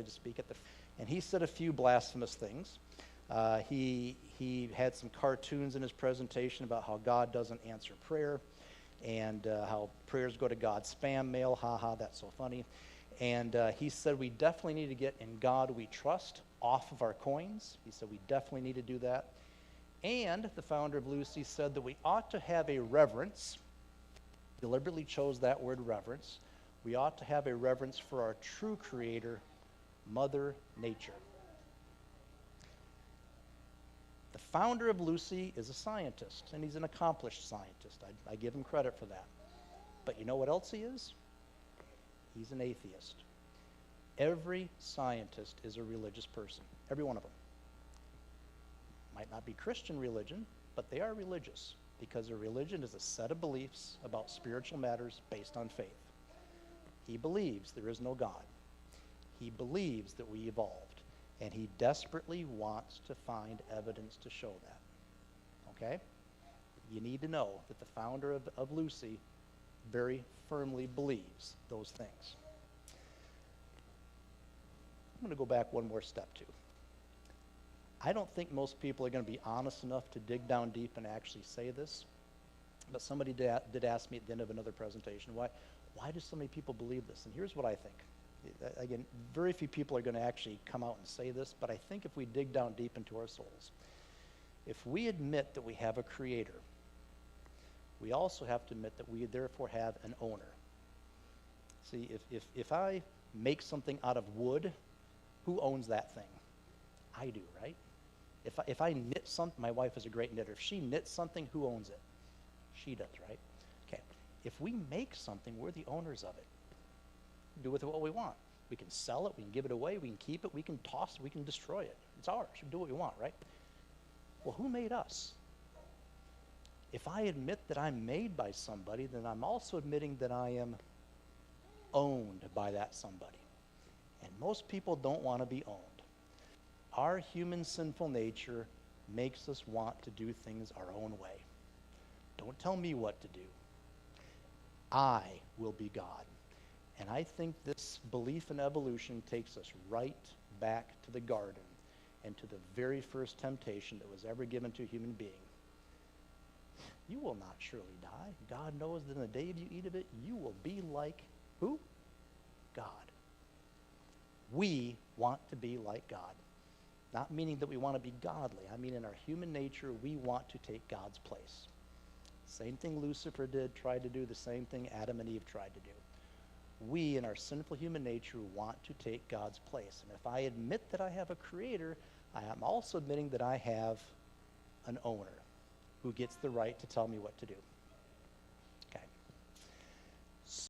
to speak at the, and he said a few blasphemous things. He had some cartoons in his presentation about how God doesn't answer prayer, and how prayers go to God's spam mail. Ha ha, that's so funny. And he said we definitely need to get "In God We Trust" off of our coins. He said we definitely need to do that. And the founder of Lucy said that we ought to have a reverence. Deliberately chose that word, reverence. We ought to have a reverence for our true creator, Mother Nature. The founder of Lucy is a scientist, and he's an accomplished scientist. I give him credit for that. But you know what else he is? He's an atheist. Every scientist is a religious person, every one of them. Might not be Christian religion, but they are religious, because a religion is a set of beliefs about spiritual matters based on faith. He believes there is no God. He believes that we evolved, and he desperately wants to find evidence to show that. Okay? You need to know that the founder of Lucy very firmly believes those things. I'm going to go back one more step, too. I don't think most people are going to be honest enough to dig down deep and actually say this, but somebody did ask me at the end of another presentation, why do so many people believe this? And here's what I think. Again, very few people are going to actually come out and say this, but I think if we dig down deep into our souls, if we admit that we have a creator, we also have to admit that we therefore have an owner. See, if I make something out of wood, who owns that thing? I do, right? If I knit something, my wife is a great knitter. If she knits something, who owns it? She does, right? Okay. If we make something, we're the owners of it. Do with it what we want. We can sell it, we can give it away, we can keep it, we can toss it, we can destroy it. It's ours. We do what we want, right? Well, who made us? If I admit that I'm made by somebody, then I'm also admitting that I am owned by that somebody. And most people don't want to be owned. Our human sinful nature makes us want to do things our own way. Don't tell me what to do. I will be God. And I think this belief in evolution takes us right back to the garden and to the very first temptation that was ever given to a human being. You will not surely die. God knows that in the day you eat of it, you will be like who? God. We want to be like God. Not meaning that we want to be godly. I mean, in our human nature, we want to take God's place. Same thing Lucifer did, tried to do, the same thing Adam and Eve tried to do. We, in our sinful human nature, want to take God's place. And if I admit that I have a creator, I am also admitting that I have an owner who gets the right to tell me what to do.